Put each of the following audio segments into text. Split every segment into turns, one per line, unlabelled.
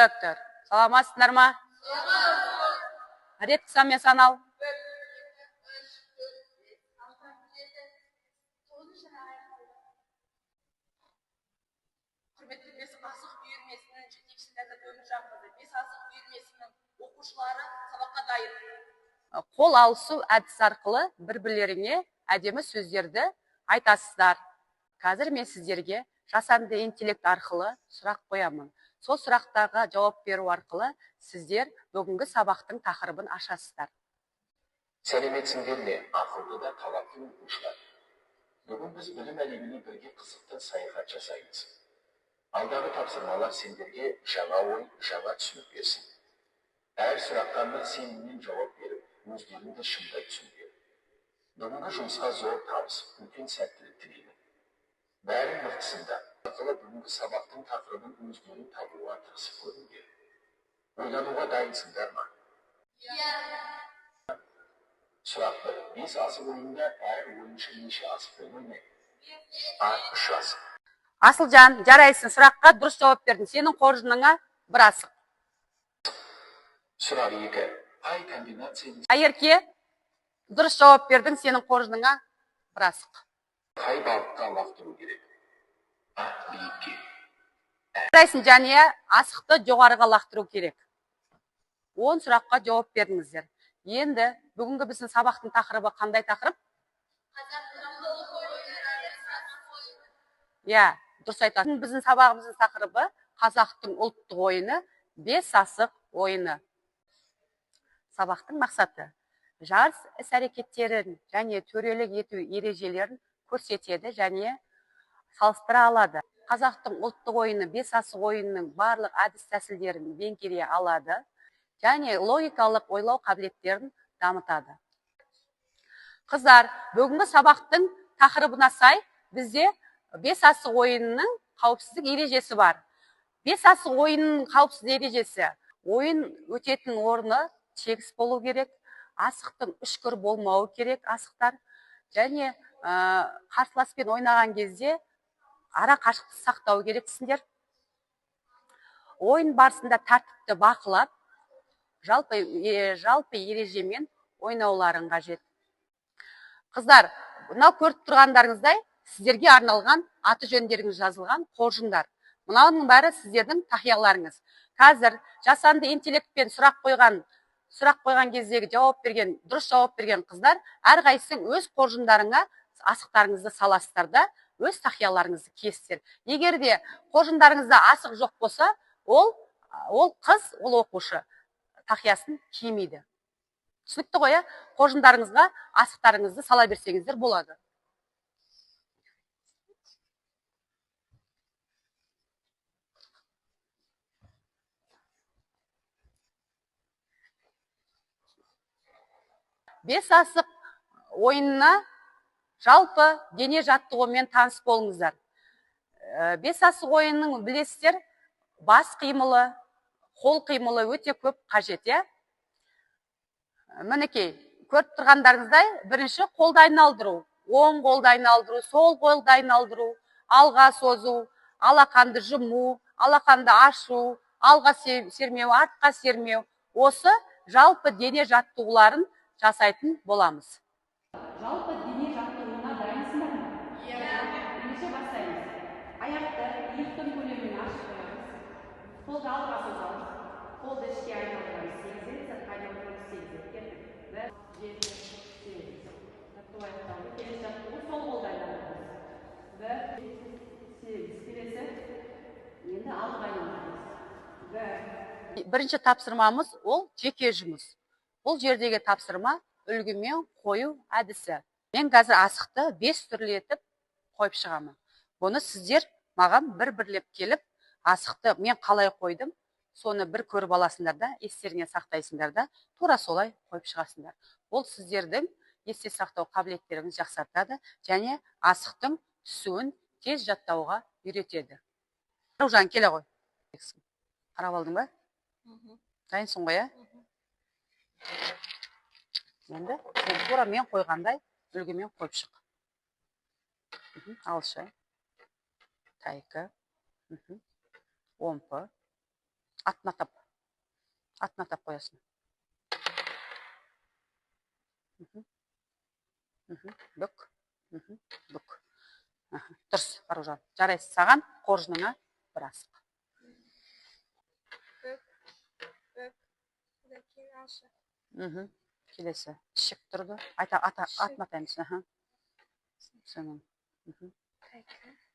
Түктір. Саламатсыңдар ма? Рет қысамен санал.
Құрметті бес асық үйірмесінің жетекшісі Ләззат Өміржанқызы, бес асық үйірмесінің оқушылары сабаққа дайын.
Қол алысу әдісі арқылы бір-бірлеріңе әдемі сөздерді айтасыздар. Қазір мен сіздерге жасанды интеллект арқылы сұрақ қоямын. Сол сұрақтарға жауап беру арқылы сіздер бүгінгі сабақтың тақырыбын ашасыздар.
Сәлеметсіңдер ме, ақылды да талапты оқушылар. Бүгін біз білім әлеміне бірге қызықты саяхат жасаймыз. Алдағы тапсырмалар сендерге жаңа ой, жаңа түсінік берсін. Әр сұраққа бір сеніммен жауап беріп, өздеріңді шыңдай түсіндер. Бүгінгі жұмысқа зор табыс, үлкен сәттілік тілеймін. Бәрін мықтысында, арқылы бүгінгі сабақтың тақырыбын өздерін табуға тырысып көріңдер. Ойлануға дайынсыңдар ма? Сұрақ 1. Бес асық ойында әр ойыншы неше асықпен ойнайды? 3 асық.
Асылжан, жарайсың, сұраққа дұрыс жауап бердің. Сенің қоржыныңа бір асық.
Сұрақ 2. Қай комбинацияны
Айерке, дұрыс жауап бердің. Сенің қоржыныңа бір асық.
қай балыққа лақтыру керек? Биікке.
Жарайсың, Жания, асықты жоғарыға лақтыру керек. 10 сұраққа жауап бердіңіздер. Енді бүгінгі біздің сабақтың тақырыбы қандай тақырып? Дұрыс айтасың. Біздің сабағымыздың тақырыбы қазақтың ұлттық ойыны, бес асық ойыны. Сабақтың мақсаты жарыс іс-әрекеттерін және төрелік ету ережелерін көрсетеді және салыстыра алады. Қазақтың ұлттық ойыны, бес асық ойынының барлық әдіс тәсілдерін меңгере алады және логикалық ойлау қабілеттерін дамытады. Қыздар, бүгінгі сабақтың тақырыбына сай бізде бес асық ойынының қауіпсіздік ережесі бар. Бес асық ойынының қауіпсіздік ережесі: ойын өтетін орны тегіс болу керек, асықтың үшкір болмауы керек асықтар, және қарсыласпен ойнаған кезде ара қашықтықты сақтау керексіңдер. Ойын барысында тәртіпті бақылап, жалпы ережемен ойнауларың қажет. Қыздар, мынау көріп тұрғандарыңыздай сіздерге арналған аты жөндеріңіз жазылған қоржындар. Мынауның бәрі сіздердің тақияларыңыз. Қазір жасанды интеллектпен сұрақ қойған кездегі дұрыс жауап берген қыздар, әрқайсың өз қоржындарыңа асықтарыңызды саласыздар да өз тақияларыңызды кесіздер. Егер де қоржындарыңызда асық жоқ болса, ол қыз, ол оқушы тақиясын кимейді. Түсінікті ғой? Қоржындарыңызға асықтарыңызды сала берсеңіздер болады. Бес асық ойынына жалпы дене жаттығумен таныс болыңыздар. Бес асық ойынының білесіздер, бас қимылы, қол қимылы өте көп қажет. Мінекей, көріп тұрғандарыңыздай, бірінші қолды айналдыру, оң қолды айналдыру, сол қолды айналдыру, алға созу, алақанды жұму, алақанды ашу, алға сермеу, артқа сермеу. Осы жалпы дене жаттығуларын жасайтын боламыз.
Жалпы дене жаттығуына дайынсыңдар ма? Бірінші бастаймыз. Аяқты иықтың көлемін ашып қоямыз. Қолды алға созамыз. Қолды ішке айналдырамыз. 8 рет, сыртқа айналдырамыз. 8 рет. Кеттік. 1, 2, 8. Жаттығу аяқталды. Келесі жаттығу сол қолды айналдырамыз. 1, 2, 8. Келесі енді алға айналдырамыз.
Бірінші тапсырмамыз ол жеке жұмыс. Бұл жердегі тапсырма үлгімен қою әдісі. Мен қазір асықты 5 түрлі етіп қойып шығамын. Бұны сіздер маған бір-бірлеп келіп, асықты мен қалай қойдым, соны бір көріп аласыңдар да, естеріңе сақтайсыңдар да, тура солай қойып шығасыңдар. Ол сіздердің есте сақтау қабілеттеріңізді жақсартады және асықтың түсуін тез жаттауға үйретеді. Аружан, келе ғой. Қарап алдың ба? Дайынсың ғой, Енді тура мен қойғандай үлгімен қойып шық. Алшы, тайқы, омпы, Атын атап қоясың. Бүк. Бүк. Дұрыс, Аружан. Жарайсыз, саған қоржыныңа бір асық. Келесі. Ішік тұрды. Атын атаймыз. Соның.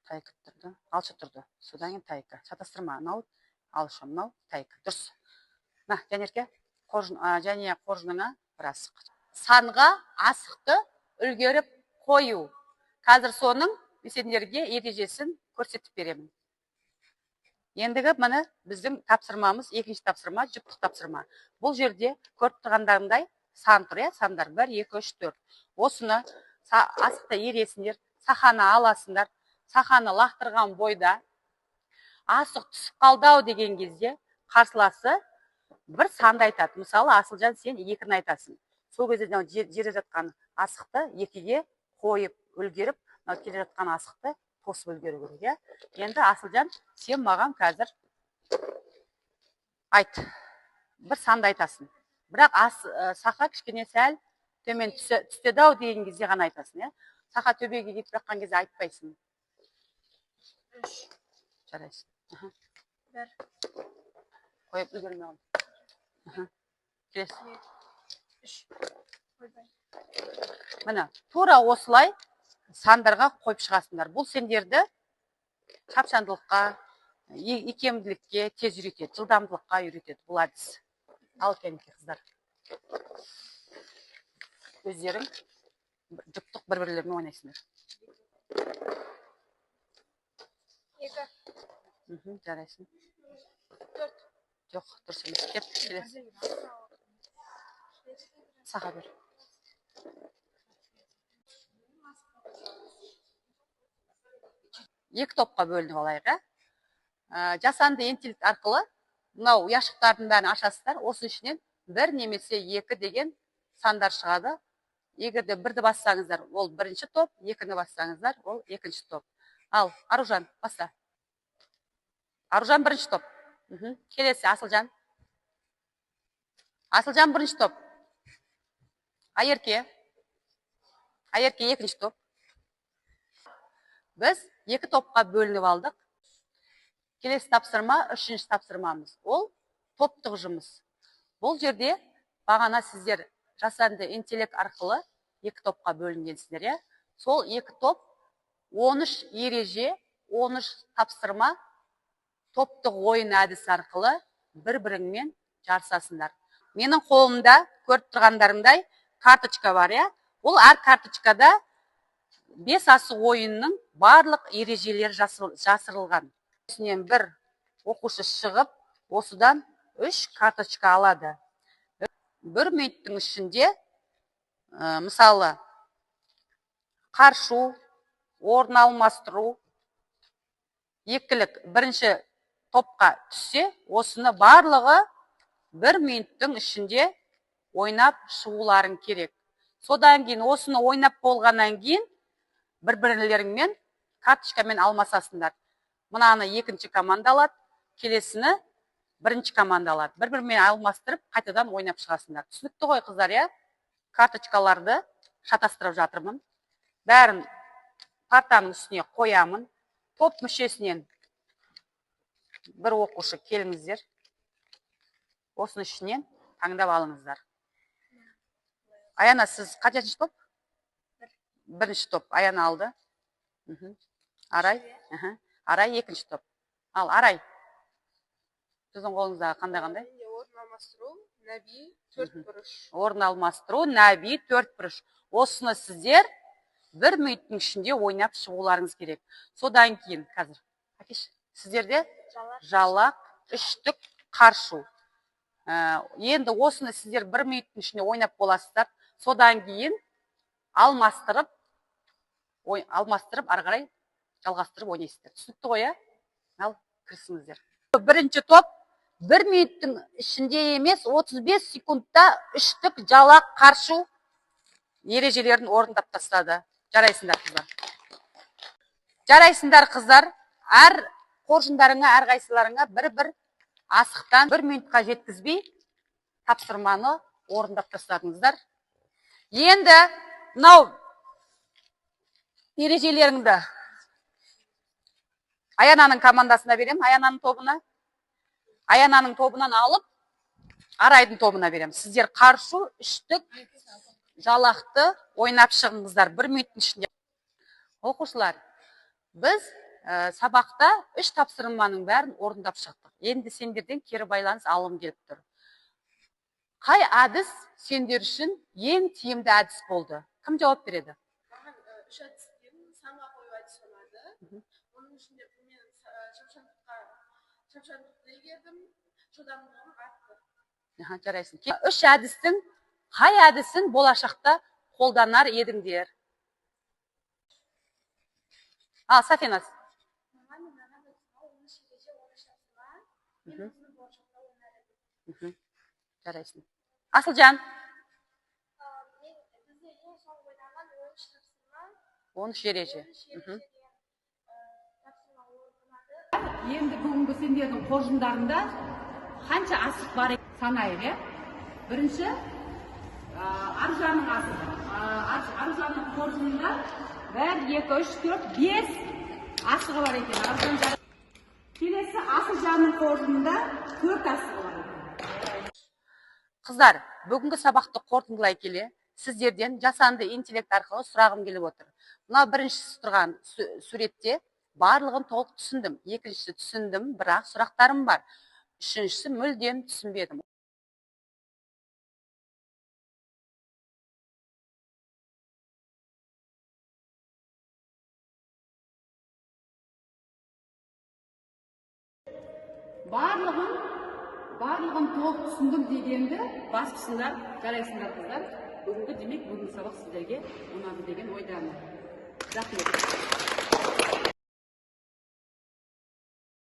Тайка тұрды. Алшы тұрды. Содан кейін тайка. Шатастырма. Мынау алшы, мынау тайка. Дұрыс. Жанерке, және қоржыныңа бір асық. Санға асықты үлгеріп қою. Қазір соның сендерге ережесін көрсетіп беремін. Ендігі міне біздің тапсырмамыз, екінші тапсырма, жүптық тапсырма. Бұл жерде көріп тұрғандарындай сан тұр, сандар 1, 2, 3, 4. Осыны асықты ересіңдер, сақаны аласыңдар. Сақаны лақтырған бойда асық түсіп қалдау деген кезде қарсыласы бір санды айтады. Мысалы, Асылжан, сен 2-ні айтасың. Сол кезде жерде жатқан асықты 2-ге қойып, үлгеріп, келе жатқан асықты тосып үлгеру керек. Енді Асылжан, сен маған қазір айт. Бір санды айтасың. Бірақ сақа кішкене сәл төмен түстеді-ау деген кезде ғана айтасың. Сақа төбеге кетіп жатқан кезде айтпайсың.
3.
Жарайсың.
1.
Қойып үлгермей қалды. Келесі.
3.
Міне, тура осылай сандарға қойып шығасыңдар. Бұл сендерді шапшаңдылыққа, икемділікке тез үйретеді, жылдамдылыққа үйретеді бұл әдіс. Ал кәнеке қыздар. Өздерің жұптық бір-бірлермен ойнайсыңдар.
2.
Жарайсың.
4.
Жоқ, дұрыс емес. Кеп, келесі. Сақа бер. Екі топқа бөлініп алайық. Жасанды интеллект арқылы мынау ұяшықтардың бәрін ашасыздар. Осы ішінен 1 немесе 2 деген сандар шығады. Егерде 1-ді бассаңыздар, ол бірінші топ, 2-ні бассаңыздар, ол екінші топ. Ал, Аружан, баста. Аружан бірінші топ. Келесі, Асылжан. Асылжан бірінші топ. Айерке. Айерке екінші топ. Біз 2 топқа бөлініп алдық. Келесі тапсырма, 3-ші тапсырмамыз. Ол топтық жұмыс. Бұл жерде бағана сіздер жасанды интеллект арқылы 2 топқа бөлінгенсіздер. Сол 2 топ 13 ереже, 13 тапсырма топтық ойын әдісі арқылы бір-біріңмен жарысасыңдар. Менің қолымда көріп тұрғандарымдай карточка бар. Ол әр карточкада 5 асық ойынның барлық ережелер жасырылған. Үстінен бір оқушы шығып, осыдан 3 карточка алады. 1 минуттың ішінде, мысалы, қаршу, орын алмастыру, екілік бірінші топқа түссе, осыны барлығы 1 минуттың ішінде ойнап шығуларың керек. Содан кейін осыны ойнап болғаннан кейін бір-бірлеріңмен карточкамен алмасасыңдар. Мынаны екінші команда алады, келесіні бірінші команда алады. Бір-бірмен алмастырып, қайтадан ойнап шығасыңдар. Түсінікті ғой, қыздар, карточкаларды шатастырып жатырмын. Бәрін партаның үстіне қоямын. Топ мүшесінен бір оқушы келіңіздер. Осының ішінен таңдап алыңыздар. Аяна, сіз қаншыншы топ? Бірінші топ. Аяна алды. Арай? Арай екінші топ. Ал, Арай. Сіздің қолыңыздағы қандай-қандай?
Орын алмастыру, Нәби, 4 бұрыш.
Орын алмастыру, Нәби, 4 бұрыш. Осыны сіздер 1 минуттың ішінде ойнап шығуларыңыз керек. Содан кейін, қазір, сіздерде жалақ, үштік, қаршу. Енді осыны сіздер 1 минуттың ішінде ойнап боласыздар. Содан кейін алмастырып, арғарай жалғастырып ойнайсыздар. Түсінікті ғой, ал кірісіңіздер. Бірінші топ 1 минуттың ішінде емес, 35 секундта үштік жалақ қаршу ережелерін орындап тастады. Жарайсыңдар, қыздар. Жарайсыңдар, қыздар. Әр қоржындарыңа, әр қайсыларыңа бір-бір асықтан 1 минутқа жеткізбей тапсырманы орындап тастадыңыздар. Енді мынау ережелеріңді Аянаның командасына берем, Аянаның тобына. Аянаның тобынан алып, Арайдың тобына берем. Сіздер қаршу, үштік, жалақты ойнап шығыңыздар 1 минуттың ішінде. Оқушылар, біз сабақта 3 тапсырманың бәрін орындап шықтық. Енді сендерден кері байланыс алым келіп тұр. Қай әдіс сендер үшін ең тиімді әдіс болды? Кім жауап береді?
Маған 3 әдістен санға қою әдісі ұнады. Оның ішінде мен шапшаңдықты игердім, жылдамдығым артты.
Жарайсың. 3 әдістің қай әдісін болашақта қолданар едіңдер? Сафинас. Жарайсың. Асылжан. 13 ереже.
Енді бүгінгі сендердің қоржындарында қанша асық бар санайық, Бірінші, Аружанның асығы. Аружанның қоржынында 1, 2, 3, 4, 5 асығы бар екен. Келесі Асылжанның қоржынында 4 асығы бар екен.
Қыздар, бүгінгі сабақты қорытындылай келе, сіздерден жасанды интеллект арқылы сұрағым келіп отыр. Мына біріншісі тұрған суретте барлығын толық түсіндім. Екіншісі түсіндім, бірақ сұрақтарым бар. Үшіншісі мүлдем түсінбедім.
Барлығын толық түсіндім дегенді баспысындар, жарайсыңдар қыздар. Бүгінгі демек, бүгінгі сабақ сіздерге ұнады деген ойдамын. Рахмет.